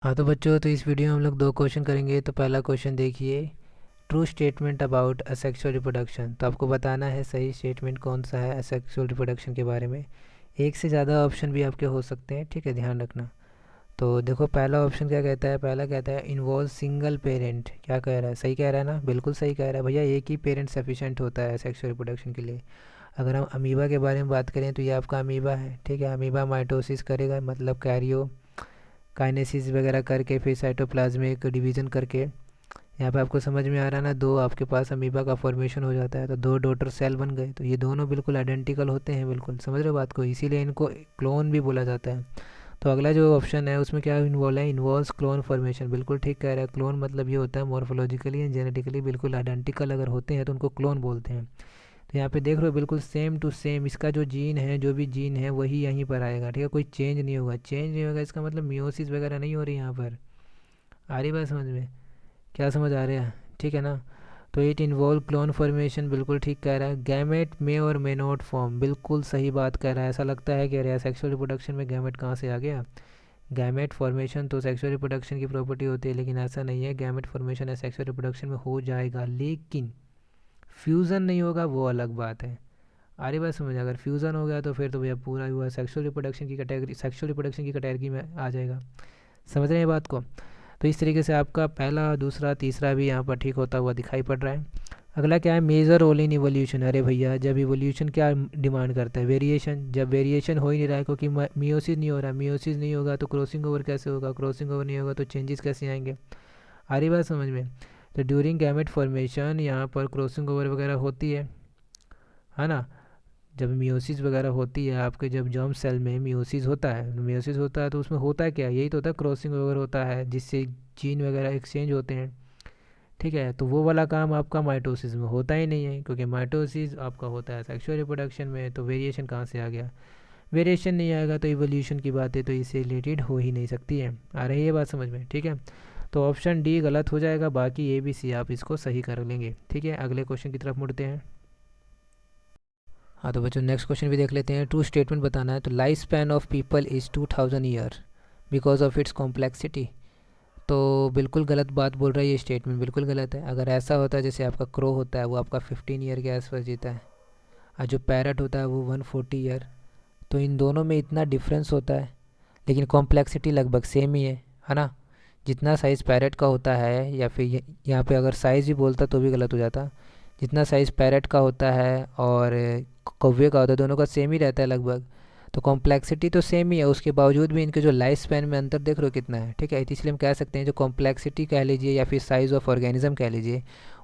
हाँ तो बच्चों, तो इस वीडियो में हम लोग दो क्वेश्चन करेंगे। तो पहला क्वेश्चन देखिए, true statement about asexual reproduction. तो आपको बताना है सही स्टेटमेंट कौन सा है असेक्सुअल रिप्रोडक्शन के बारे में। एक से ज़्यादा ऑप्शन भी आपके हो सकते हैं, ठीक है, ध्यान रखना। तो देखो पहला ऑप्शन क्या कहता है, पहला कहता है इन्वॉल्व सिंगल पेरेंट। क्या कह रहा है, सही कह रहा है ना, बिल्कुल सही कह रहा है भैया, एक ही पेरेंट सफिशेंट होता है सेक्सुअल रिप्रोडक्शन के लिए। अगर हम अमीबा के बारे में बात करें तो ये आपका अमीबा है, ठीक है। अमीबा माइटोसिस करेगा, मतलब कैरियो काइनेसिस वगैरह करके फिर साइटोप्लाज्मिक डिवीजन करके, यहाँ पे आपको समझ में आ रहा है ना, दो आपके पास अमीबा का फॉर्मेशन हो जाता है, तो दो डॉटर सेल बन गए। तो ये दोनों बिल्कुल आइडेंटिकल होते हैं, बिल्कुल समझ रहे हो बात को, इसीलिए इनको क्लोन भी बोला जाता है। तो अगला जो ऑप्शन है उसमें क्या इन्वॉल्व है, इन्वॉल्व्स क्लोन फॉर्मेशन। बिल्कुल ठीक कह रहा है, क्लोन मतलब ये होता है मॉर्फोलॉजिकली एंड जेनेटिकली बिल्कुल आइडेंटिकल अगर होते हैं तो उनको क्लोन बोलते हैं। तो यहाँ पे देख रहे हो बिल्कुल सेम टू सेम, इसका जो जीन है, जो भी जीन है वही यहीं पर आएगा, ठीक है, कोई चेंज नहीं होगा। चेंज नहीं होगा इसका मतलब मियोसिस वगैरह नहीं हो रही यहाँ पर। आ रही बात समझ में, क्या समझ आ रहा है, ठीक है ना। तो इट इन्वॉल्व क्लोन फॉर्मेशन, बिल्कुल ठीक कह रहा है। गैमेट मे और मे नॉट फॉर्म, बिल्कुल सही बात कह रहा है। ऐसा लगता है कि सेक्सुअल रिप्रोडक्शन में गैमेट कहाँ से आ गया। गैमेट फॉर्मेशन तो सेक्सुअल रिप्रोडक्शन की प्रॉपर्टी होती है, लेकिन ऐसा नहीं है। गैमेट फॉर्मेशन है सेक्सुअल रिप्रोडक्शन में हो जाएगा, लेकिन फ्यूज़न नहीं होगा, वो अलग बात है। आ रही बात समझ, अगर फ्यूज़न हो गया तो फिर तो भैया पूरा हुआ सेक्सुअल रिप्रोडक्शन की कैटेगरी, सेक्सुअल रिप्रोडक्शन की कैटेगरी में आ जाएगा। समझ रहे हैं बात को। तो इस तरीके से आपका पहला दूसरा तीसरा भी यहाँ पर ठीक होता हुआ दिखाई पड़ रहा है। अगला क्या है, मेजर रोल इन इवोल्यूशन। अरे भैया, जब इवोल्यूशन क्या डिमांड करता है, वेरिएशन। जब वेरिएशन हो ही नहीं रहा है, क्योंकि मियोसिस नहीं हो रहा, मियोसिस नहीं होगा तो क्रॉसिंग ओवर कैसे होगा, क्रॉसिंग ओवर नहीं होगा तो चेंजेस कैसे आएंगे। आ रही बात समझ में। तो ड्यूरिंग गैमेट फॉर्मेशन यहाँ पर क्रॉसिंग ओवर वगैरह होती है ना। जब मियोसिस वगैरह होती है आपके, जब जर्म सेल में मियोसिस होता है, मियोसिस होता है तो उसमें होता है क्या, यही तो होता है, क्रॉसिंग वगैरह होता है जिससे जीन वगैरह एक्सचेंज होते हैं, ठीक है। तो वो वाला काम आपका माइटोसिस में होता ही नहीं है, क्योंकि माइटोसिस आपका होता है सेक्सुअल रिप्रोडक्शन में। तो वेरिएशन कहाँ से आ गया, वेरिएशन नहीं आएगा तो इवोल्यूशन की बातें तो इससे रिलेटेड हो ही नहीं सकती है। आ रही है बात समझ में, ठीक है। तो ऑप्शन डी गलत हो जाएगा, बाकी ए बी सी आप इसको सही कर लेंगे, ठीक है। अगले क्वेश्चन की तरफ मुड़ते हैं। हाँ तो बच्चों नेक्स्ट क्वेश्चन भी देख लेते हैं। ट्रू स्टेटमेंट बताना है। तो life span of people is 2000 year because of its complexity. तो बिल्कुल गलत बात बोल रहा है, ये स्टेटमेंट बिल्कुल गलत है। अगर ऐसा होता है, जैसे आपका क्रो होता है वो आपका 15 ईयर के आसपास जीता है, और जो पैरट होता है वो 140 ईयर। तो इन दोनों में इतना डिफरेंस होता है, लेकिन कॉम्प्लेक्सिटी लगभग सेम ही है ना। जितना साइज़ पैरट का होता है, या फिर यहाँ पे अगर साइज़ भी बोलता तो भी गलत हो जाता। जितना साइज़ पैरट का होता है और कौवे का होता है, दोनों का सेम ही रहता है लगभग। तो कॉम्प्लेक्सिटी तो सेम ही है, उसके बावजूद भी इनके जो लाइफ स्पैन में अंतर देख रहे हो कितना है, ठीक है। तो इसलिए हम कह सकते हैं जो कॉम्प्लेक्सिटी कह लीजिए या फिर साइज़ ऑफ ऑर्गेनिज्म कह लीजिए,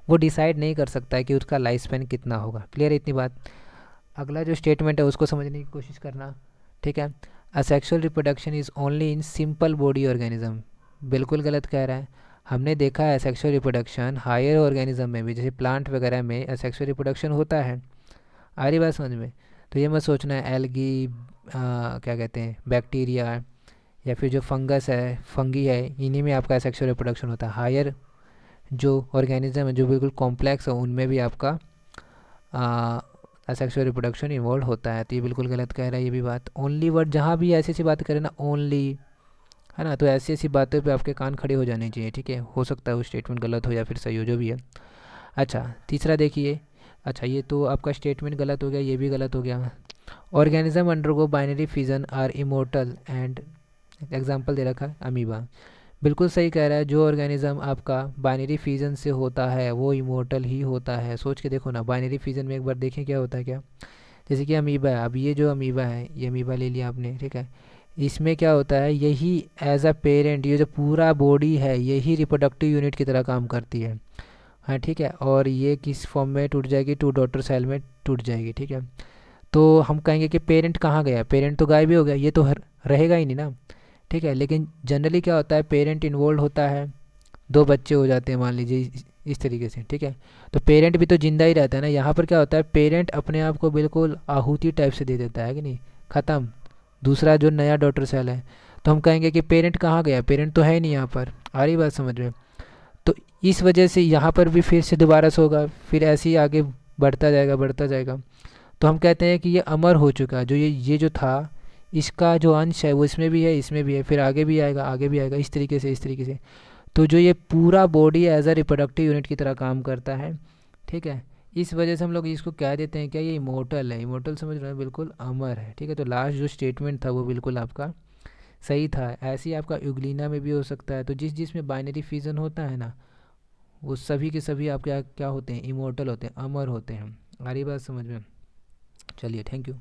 वो डिसाइड नहीं कर सकता है कि उसका लाइफ स्पैन कितना होगा। क्लियर है इतनी बात। अगला जो स्टेटमेंट है उसको समझने की कोशिश करना, ठीक है। Asexual reproduction is only in simple body organism, बिल्कुल गलत कह रहा है। हमने देखा है सेक्सुअल रिप्रोडक्शन हायर ऑर्गेनिज्म में भी, जैसे प्लांट वगैरह में सेक्सुअल रिप्रोडक्शन होता है। आ रही बात समझ में। तो ये मत सोचना है एल्गी, क्या कहते हैं, बैक्टीरिया या फिर जो फंगस है, फंगी है, इन्हीं में आपका सेक्सुअल रिप्रोडक्शन होता है। हायर जो ऑर्गेनिज्म है जो बिल्कुल कॉम्प्लेक्स है, उनमें भी आपका सेक्सुअल रिप्रोडक्शन इन्वॉल्व होता है। तो ये बिल्कुल गलत कह रहा है ये भी बात। ओनली वर्ड, जहाँ भी ऐसी ऐसी बात करें ना, ओनली, है ना, तो ऐसी ऐसी बातों पे आपके कान खड़े हो जाने चाहिए, ठीक है। हो सकता है वो स्टेटमेंट गलत हो या फिर सही हो, जो भी है। अच्छा तीसरा देखिए। अच्छा ये तो आपका स्टेटमेंट गलत हो गया, ये भी गलत हो गया। Organism undergo binary fission are immortal and, example दे रखा है अमीबा। बिल्कुल सही कह रहा है, जो ऑर्गेनिज्म आपका बाइनरी फिजन से होता है वो इमोर्टल ही होता है। सोच के देखो ना, बाइनरी फिजन में एक बार देखें क्या होता है क्या। जैसे कि अमीबा है, अब ये जो अमीबा है, ये अमीबा ले लिया आपने, ठीक है। इसमें क्या होता है, यही एज अ पेरेंट, ये जो पूरा बॉडी है यही रिप्रोडक्टिव यूनिट की तरह काम करती है। हाँ ठीक है, और ये किस फॉर्म में टूट जाएगी, टू डॉटर सेल में टूट जाएगी, ठीक है। तो हम कहेंगे कि पेरेंट कहाँ गया, पेरेंट तो गायब ही हो गया, ये तो रहेगा ही नहीं ना, ठीक है। लेकिन जनरली क्या होता है, पेरेंट इन्वॉल्व होता है, दो बच्चे हो जाते हैं मान लीजिए इस तरीके से, ठीक है। तो पेरेंट भी तो जिंदा ही रहता है ना। यहाँ पर क्या होता है, पेरेंट अपने आप को बिल्कुल आहुति टाइप से दे देता है कि नहीं, ख़त्म, दूसरा जो नया डॉटर सेल है। तो हम कहेंगे कि पेरेंट कहाँ गया, पेरेंट तो है ही नहीं यहाँ पर। आ रही बात समझ में। तो इस वजह से यहाँ पर भी फिर से दोबारा से होगा, फिर ऐसे ही आगे बढ़ता जाएगा बढ़ता जाएगा। तो हम कहते हैं कि ये अमर हो चुका है, जो ये जो था इसका जो अंश है वो इसमें भी है, इसमें भी है, फिर आगे भी आएगा, आगे भी आएगा, इस तरीके से, इस तरीके से। तो जो ये पूरा body as a reproductive unit की तरह काम करता है, ठीक है। इस वजह से हम लोग इसको कह देते हैं क्या, ये इमोर्टल है। इमोर्टल समझ रहे हैं, बिल्कुल अमर है, ठीक है। तो लास्ट जो स्टेटमेंट था वो बिल्कुल आपका सही था। ऐसे ही आपका यूग्लिना में भी हो सकता है। तो जिस जिसमें बाइनरी फिजन होता है ना, वो सभी के सभी आपके क्या होते हैं, इमोर्टल होते हैं, अमर होते हैं। आ रही बात समझ में? चलिए, थैंक यू।